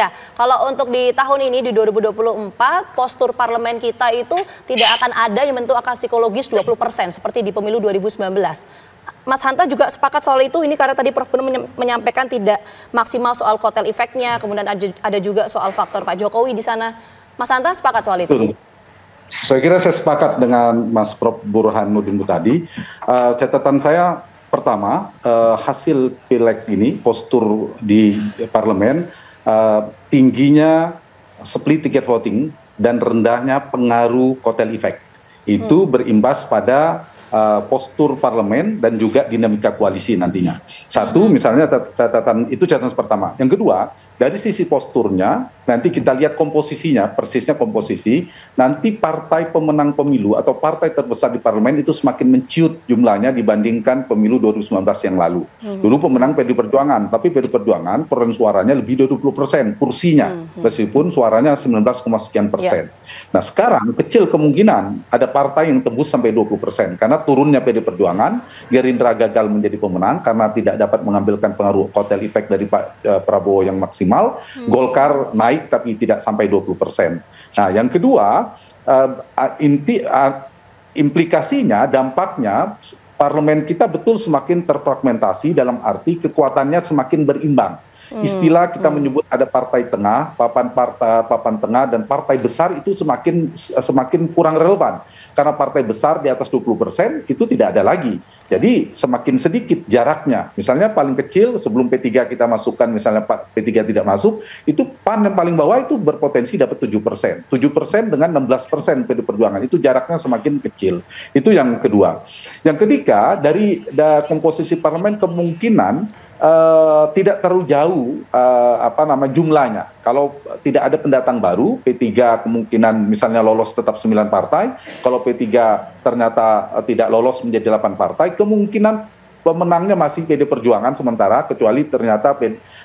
Ya, kalau untuk di tahun ini di 2024 postur parlemen kita itu tidak akan ada yang bentuk akal psikologis 20% seperti di pemilu 2019. Mas Hanta juga sepakat soal itu, ini karena tadi Prof. Gunung menyampaikan tidak maksimal soal kotel efeknya, kemudian ada juga soal faktor Pak Jokowi di sana. Mas Hanta sepakat soal itu? Betul. Saya kira saya sepakat dengan Mas Prof. Burhanuddin tadi. Catatan saya pertama, hasil pileg ini, postur di parlemen, tingginya split ticket voting dan rendahnya pengaruh kotel efek. Itu berimbas pada postur parlemen dan juga dinamika koalisi nantinya. Satu, misalnya catatan pertama. Yang kedua, dari sisi posturnya, nanti kita lihat komposisinya, persisnya komposisi, nanti partai pemenang pemilu atau partai terbesar di parlemen itu semakin menciut jumlahnya dibandingkan pemilu 2019 yang lalu. Dulu pemenang PD Perjuangan, tapi PD Perjuangan perolehan suaranya lebih dari 20% kursinya, meskipun suaranya 19, sekian persen. Nah sekarang kecil kemungkinan ada partai yang tembus sampai 20%, karena turunnya PD Perjuangan, Gerindra gagal menjadi pemenang karena tidak dapat mengambilkan pengaruh kotel efek dari Pak Prabowo yang maksimal. Golkar naik tapi tidak sampai 20%. Nah, yang kedua, implikasinya, dampaknya parlemen kita betul semakin terfragmentasi dalam arti kekuatannya semakin berimbang. Istilah kita menyebut ada partai tengah, papan tengah dan partai besar itu semakin kurang relevan. Karena partai besar di atas 20% itu tidak ada lagi. Jadi semakin sedikit jaraknya. Misalnya paling kecil sebelum P3 kita masukkan, misalnya P3 tidak masuk, itu PAN yang paling bawah itu berpotensi dapat 7%. 7% dengan 16% PD Perjuangan, itu jaraknya semakin kecil. Itu yang kedua. Yang ketiga, dari komposisi parlemen kemungkinan tidak terlalu jauh jumlahnya. Kalau tidak ada pendatang baru, P3 kemungkinan misalnya lolos tetap 9 partai. Kalau P3 ternyata tidak lolos menjadi 8 partai, kemungkinan pemenangnya masih PD Perjuangan sementara, kecuali ternyata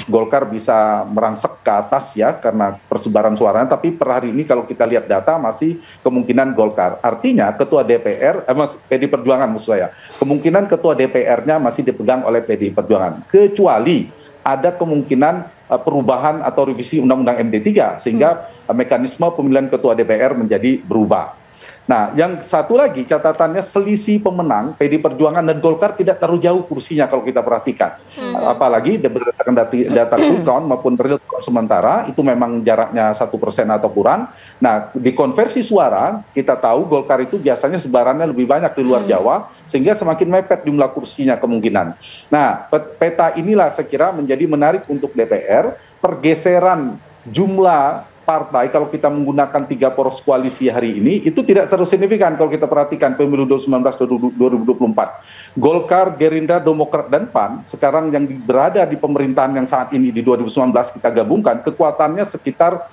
Golkar bisa merangsek ke atas ya karena persebaran suaranya. Tapi per hari ini kalau kita lihat data masih kemungkinan Golkar. Artinya ketua DPR, PD Perjuangan maksud saya, kemungkinan ketua DPR-nya masih dipegang oleh PD Perjuangan. Kecuali ada kemungkinan perubahan atau revisi Undang-Undang MD3 sehingga mekanisme pemilihan ketua DPR menjadi berubah. Nah, yang satu lagi catatannya selisih pemenang PD Perjuangan dan Golkar tidak terlalu jauh kursinya kalau kita perhatikan. Apalagi berdasarkan data quick count maupun real count sementara itu memang jaraknya 1% atau kurang. Nah, di konversi suara kita tahu Golkar itu biasanya sebarannya lebih banyak di luar Jawa sehingga semakin mepet jumlah kursinya kemungkinan. Nah, peta inilah saya kira menjadi menarik untuk DPR, pergeseran jumlah partai kalau kita menggunakan 3 poros koalisi hari ini itu tidak terlalu signifikan kalau kita perhatikan pemilu 2019-2024. Golkar, Gerindra, Demokrat dan PAN sekarang yang berada di pemerintahan yang saat ini di 2019 kita gabungkan kekuatannya sekitar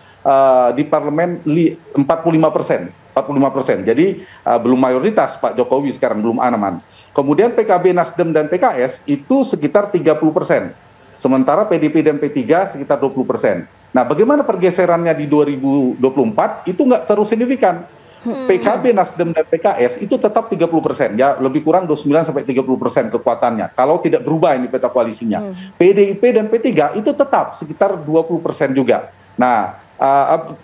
di parlemen 45%. Jadi belum mayoritas Pak Jokowi sekarang, belum aman. Kemudian PKB, Nasdem dan PKS itu sekitar 30%. Sementara PDP dan P3 sekitar 20%. Nah, bagaimana pergeserannya di 2024 itu nggak terlalu signifikan. PKB, Nasdem, dan PKS itu tetap 30%, ya lebih kurang 29-30% kekuatannya. Kalau tidak berubah ini peta koalisinya. PDIP dan P3 itu tetap sekitar 20% juga. Nah,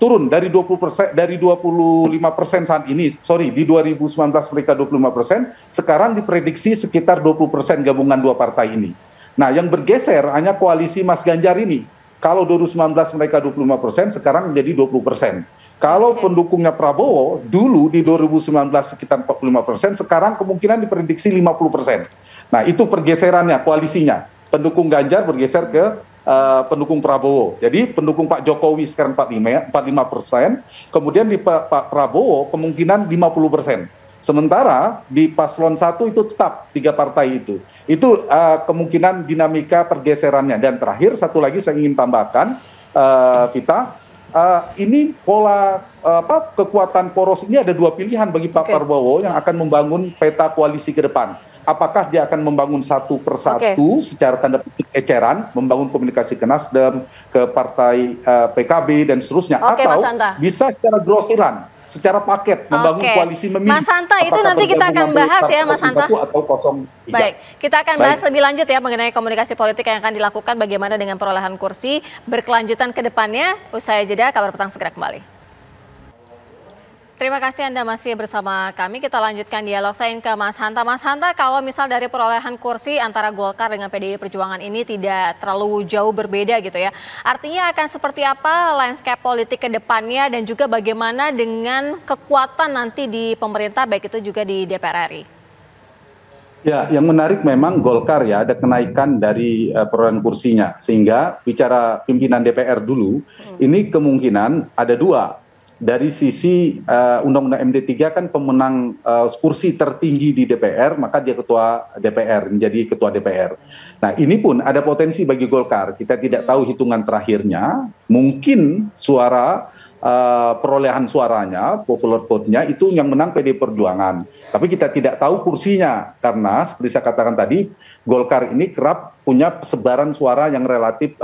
turun dari 20%, dari 25% saat ini, di 2019 mereka 25%, sekarang diprediksi sekitar 20% gabungan dua partai ini. Nah, yang bergeser hanya koalisi Mas Ganjar ini. Kalau 2019 mereka 25%, sekarang menjadi 20%. Kalau pendukungnya Prabowo, dulu di 2019 sekitar 45%, sekarang kemungkinan diprediksi 50%. Nah, itu pergeserannya, koalisinya. Pendukung Ganjar bergeser ke pendukung Prabowo. Jadi pendukung Pak Jokowi sekarang 45%, kemudian di Pak Prabowo kemungkinan 50%. Sementara di paslon 1 itu tetap 3 partai itu. Itu kemungkinan dinamika pergeserannya. Dan terakhir satu lagi saya ingin tambahkan, Vita, ini pola kekuatan poros ini ada 2 pilihan bagi Pak Prabowo yang akan membangun peta koalisi ke depan. Apakah dia akan membangun satu persatu secara tanda petik eceran, membangun komunikasi ke Nasdem, ke partai PKB dan seterusnya, atau bisa secara grosiran. secara paket membangun koalisi memilih. Mas Hanta, itu nanti kita akan bahas ya, Mas Hanta. Atau 03. Baik, kita akan bahas lebih lanjut ya mengenai komunikasi politik yang akan dilakukan, bagaimana dengan perolehan kursi berkelanjutan ke depannya. Usai jeda, Kabar Petang segera kembali. Terima kasih Anda masih bersama kami. Kita lanjutkan dialog saya ke Mas Hanta. Mas Hanta, kalau misal dari perolehan kursi antara Golkar dengan PDI Perjuangan ini tidak terlalu jauh berbeda gitu ya. Artinya akan seperti apa landscape politik ke depannya dan juga bagaimana dengan kekuatan nanti di pemerintah, baik itu juga di DPR RI? Ya, yang menarik memang Golkar ya, ada kenaikan dari perolehan kursinya. Sehingga bicara pimpinan DPR dulu, ini kemungkinan ada dua. Dari sisi Undang-Undang MD3 kan pemenang kursi tertinggi di DPR, maka dia ketua DPR, menjadi ketua DPR. Nah, ini pun ada potensi bagi Golkar. Kita tidak tahu hitungan terakhirnya, mungkin perolehan suaranya, popular vote-nya itu yang menang PDI Perjuangan. Tapi kita tidak tahu kursinya, karena seperti saya katakan tadi, Golkar ini kerap punya sebaran suara yang relatif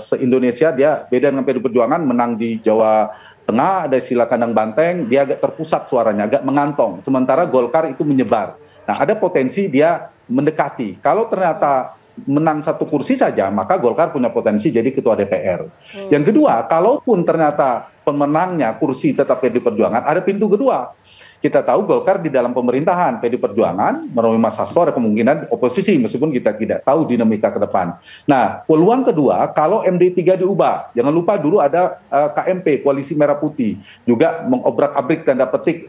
se-Indonesia, dia beda dengan PDI Perjuangan, menang di Jawa Tengah, ada Sila Kandang Banteng, dia agak terpusat suaranya, agak mengantong. Sementara Golkar itu menyebar. Nah, ada potensi dia mendekati. Kalau ternyata menang satu kursi saja, maka Golkar punya potensi jadi ketua DPR. Yang kedua, kalaupun ternyata pemenangnya kursi tetap PDI Perjuangan, ada pintu kedua. Kita tahu Golkar di dalam pemerintahan, PDI Perjuangan, melalui Mas Hasto ada kemungkinan oposisi, meskipun kita tidak tahu dinamika ke depan. Nah, peluang kedua, kalau MD3 diubah, jangan lupa dulu ada KMP, Koalisi Merah Putih, juga mengobrak-abrik tanda petik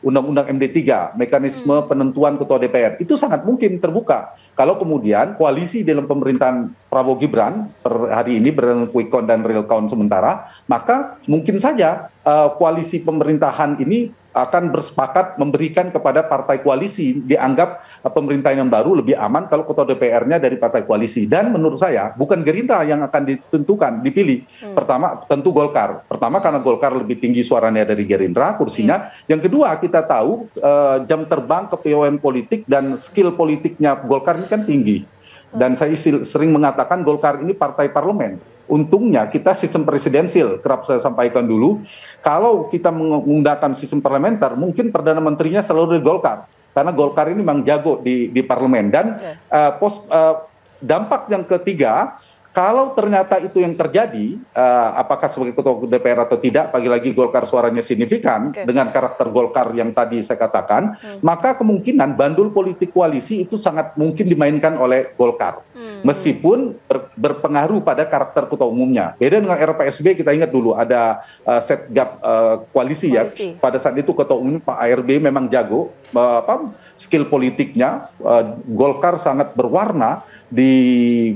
Undang-Undang MD3, mekanisme penentuan ketua DPR, itu sangat mungkin terbuka. Kalau kemudian koalisi dalam pemerintahan Prabowo Gibran per hari ini berdasarkan quick count dan real count sementara, maka mungkin saja koalisi pemerintahan ini akan bersepakat memberikan kepada partai koalisi, dianggap pemerintahan yang baru lebih aman kalau ketua DPR-nya dari partai koalisi. Dan menurut saya bukan Gerindra yang akan ditentukan, dipilih. Pertama tentu Golkar. Pertama karena Golkar lebih tinggi suaranya dari Gerindra kursinya. Yang kedua kita tahu jam terbang kepemimpinan politik dan skill politiknya Golkar ini kan tinggi. Dan saya sering mengatakan Golkar ini partai parlemen. Untungnya kita sistem presidensil, kerap saya sampaikan dulu, kalau kita menggunakan sistem parlementer, mungkin Perdana Menterinya selalu dari Golkar. Karena Golkar ini memang jago di parlemen. Dan dampak yang ketiga, kalau ternyata itu yang terjadi, apakah sebagai ketua DPR atau tidak, pagi-lagi Golkar suaranya signifikan dengan karakter Golkar yang tadi saya katakan, maka kemungkinan bandul politik koalisi itu sangat mungkin dimainkan oleh Golkar. Meskipun berpengaruh pada karakter ketua umumnya. Beda dengan era PSB, kita ingat dulu ada set gap koalisi ya. Pada saat itu ketua umum Pak ARB memang jago, skill politiknya, Golkar sangat berwarna di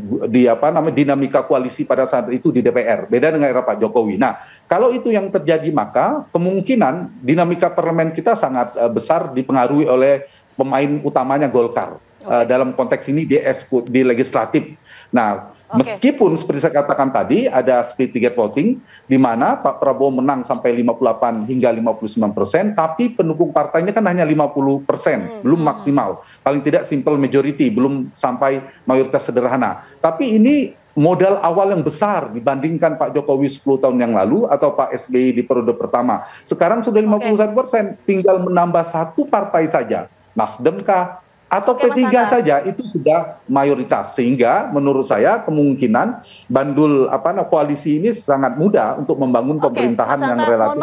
dinamika koalisi pada saat itu di DPR. Beda dengan era Pak Jokowi. Nah, kalau itu yang terjadi, maka kemungkinan dinamika parlemen kita sangat besar dipengaruhi oleh pemain utamanya Golkar. Dalam konteks ini di legislatif. Nah, meskipun seperti saya katakan tadi ada split ticket voting di mana Pak Prabowo menang sampai 58 hingga 59%, tapi pendukung partainya kan hanya 50%, belum maksimal. Paling tidak simple majority, belum sampai mayoritas sederhana. Tapi ini modal awal yang besar dibandingkan Pak Jokowi 10 tahun yang lalu atau Pak SBY di periode pertama. Sekarang sudah 51%, tinggal menambah satu partai saja. Nasdem kah? Atau P3 saja itu sudah mayoritas, sehingga menurut saya kemungkinan bandul koalisi ini sangat mudah untuk membangun pemerintahan yang relatif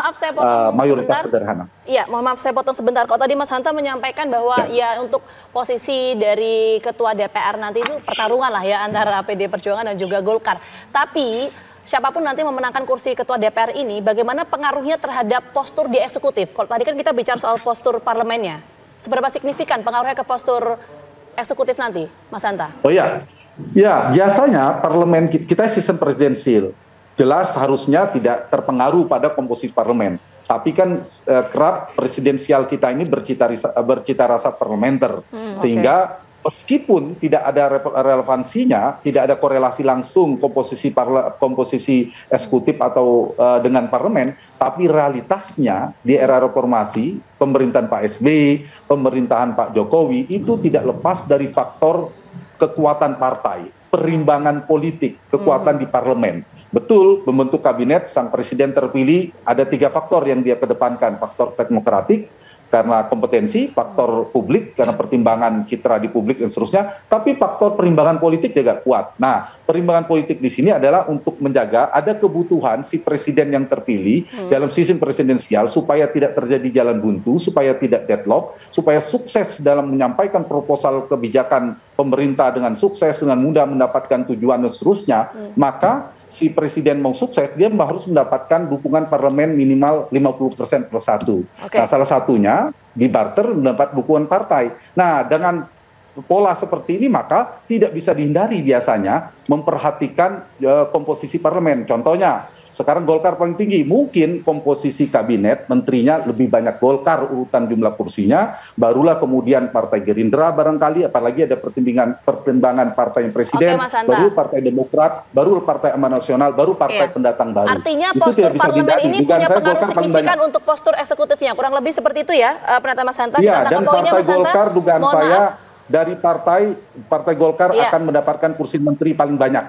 mayoritas sederhana. Iya, mohon maaf saya potong sebentar. Kok tadi Mas Hanta menyampaikan bahwa ya untuk posisi dari ketua DPR nanti itu pertarungan lah ya antara PDI Perjuangan dan juga Golkar. Tapi siapapun nanti memenangkan kursi ketua DPR ini, bagaimana pengaruhnya terhadap postur di eksekutif? Kalau tadi kan kita bicara soal postur parlemennya. Seberapa signifikan pengaruhnya ke postur eksekutif nanti, Mas Hanta? Oh ya, biasanya parlemen kita sistem presidensil, jelas harusnya tidak terpengaruh pada komposisi parlemen. Tapi kan kerap presidensial kita ini bercita rasa parlementer, sehingga meskipun tidak ada relevansinya, tidak ada korelasi langsung komposisi eksekutif atau dengan parlemen, tapi realitasnya di era reformasi, pemerintahan Pak SBY, pemerintahan Pak Jokowi itu tidak lepas dari faktor kekuatan partai, perimbangan politik, kekuatan di parlemen. betul membentuk kabinet, sang presiden terpilih, ada 3 faktor yang dia kedepankan. Faktor teknokratik, karena kompetensi, faktor publik, karena pertimbangan citra di publik dan seterusnya, tapi faktor perimbangan politik juga kuat. Nah, perimbangan politik di sini adalah untuk menjaga ada kebutuhan si presiden yang terpilih dalam sistem presidensial supaya tidak terjadi jalan buntu, supaya tidak deadlock, supaya sukses dalam menyampaikan proposal kebijakan pemerintah dengan sukses, dengan mudah mendapatkan tujuan dan seterusnya, maka si presiden mau sukses, dia harus mendapatkan dukungan parlemen minimal 50% plus 1. Nah, salah satunya di barter mendapat dukungan partai. Nah, dengan pola seperti ini maka tidak bisa dihindari biasanya memperhatikan komposisi parlemen. Contohnya, sekarang Golkar paling tinggi, mungkin komposisi kabinet, menterinya lebih banyak Golkar urutan jumlah kursinya, barulah kemudian Partai Gerindra barangkali, apalagi ada pertimbangan Partai Presiden, baru Partai Demokrat, baru Partai Amanat Nasional, baru Partai Pendatang Baru. Artinya postur parlemen ini punya pengaruh signifikan untuk postur eksekutifnya, kurang lebih seperti itu ya, Pendeta Mas Hanta? Iya, dan Partai Golkar dugaan saya dari Partai Golkar akan mendapatkan kursi menteri paling banyak.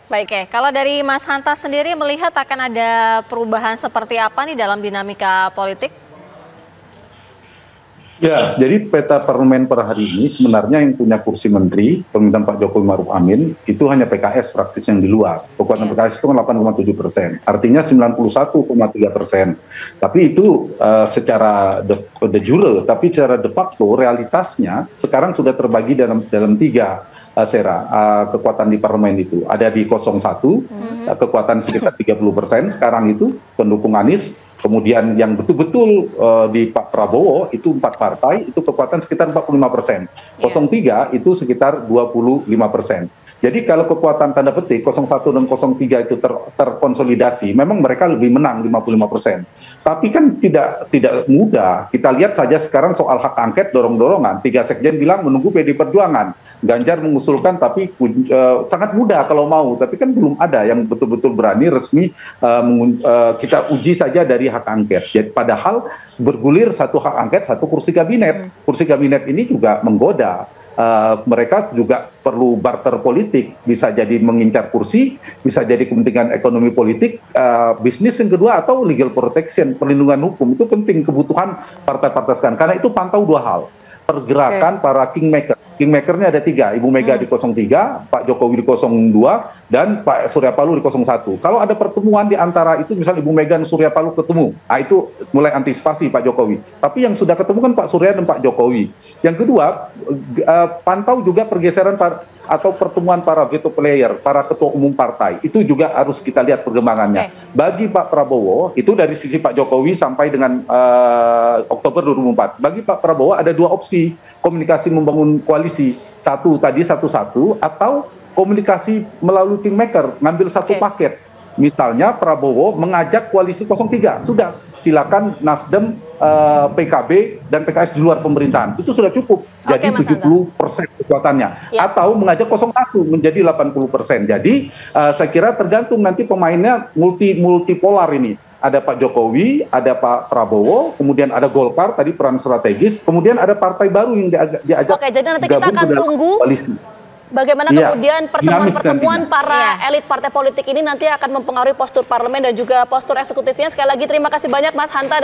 Baik ya, kalau dari Mas Hanta sendiri melihat akan ada perubahan seperti apa nih dalam dinamika politik? Ya, jadi peta parlemen per hari ini sebenarnya yang punya kursi menteri, pemerintahan Pak Jokowi Maruf Amin, itu hanya PKS, fraksi yang di luar. Kekuatan PKS itu kan 8,7%, artinya 91,3%. Tapi itu secara de jure, tapi secara de facto realitasnya sekarang sudah terbagi dalam 3 kekuatan di parlemen itu. Ada di 01, kekuatan sekitar 30% sekarang itu, pendukung Anies. Kemudian yang betul-betul di Pak Prabowo itu 4 partai, itu kekuatan sekitar 45%. 03 itu sekitar 25%. Jadi kalau kekuatan tanda petik 01 dan 03 itu terkonsolidasi, memang mereka lebih menang 55%. Tapi kan tidak mudah. Kita lihat saja sekarang soal hak angket dorong-dorongan. 3 sekjen bilang menunggu PD Perjuangan. Ganjar mengusulkan tapi sangat mudah kalau mau. Tapi kan belum ada yang betul-betul berani resmi kita uji saja dari hak angket. Jadi padahal bergulir satu hak angket, satu kursi kabinet. Kursi kabinet ini juga menggoda. Mereka juga perlu barter politik, bisa jadi mengincar kursi, bisa jadi kepentingan ekonomi politik, bisnis yang kedua atau legal protection, perlindungan hukum itu penting kebutuhan partai-partai sekarang. Karena itu pantau 2 hal, pergerakan para kingmaker. Kingmakernya ada 3, Ibu Mega di 03, Pak Jokowi di 02, dan Pak Surya Paloh di 01. Kalau ada pertemuan di antara itu, misalnya Ibu Mega dan Surya Paloh ketemu, nah itu mulai antisipasi Pak Jokowi. Tapi yang sudah ketemu kan Pak Surya dan Pak Jokowi. Yang kedua, pantau juga pergeseran atau pertemuan para veto player, para ketua umum partai. Itu juga harus kita lihat perkembangannya. Bagi Pak Prabowo, itu dari sisi Pak Jokowi sampai dengan Oktober 2004. Bagi Pak Prabowo ada 2 opsi komunikasi membangun koalisi. Satu tadi satu-satu, atau komunikasi melalui kingmaker, ngambil satu paket. Misalnya Prabowo mengajak koalisi 03, sudah silakan Nasdem, PKB dan PKS di luar pemerintahan. Itu sudah cukup. Jadi 70% kekuatannya. Atau mengajak 01 menjadi 80%. Jadi saya kira tergantung nanti pemainnya multipolar ini. Ada Pak Jokowi, ada Pak Prabowo, kemudian ada Golkar tadi peran strategis, kemudian ada partai baru yang diajak. Jadi nanti kita akan tunggu koalisi. Bagaimana kemudian pertemuan-pertemuan para elit partai politik ini nanti akan mempengaruhi postur parlemen dan juga postur eksekutifnya. Sekali lagi terima kasih banyak Mas Hanta.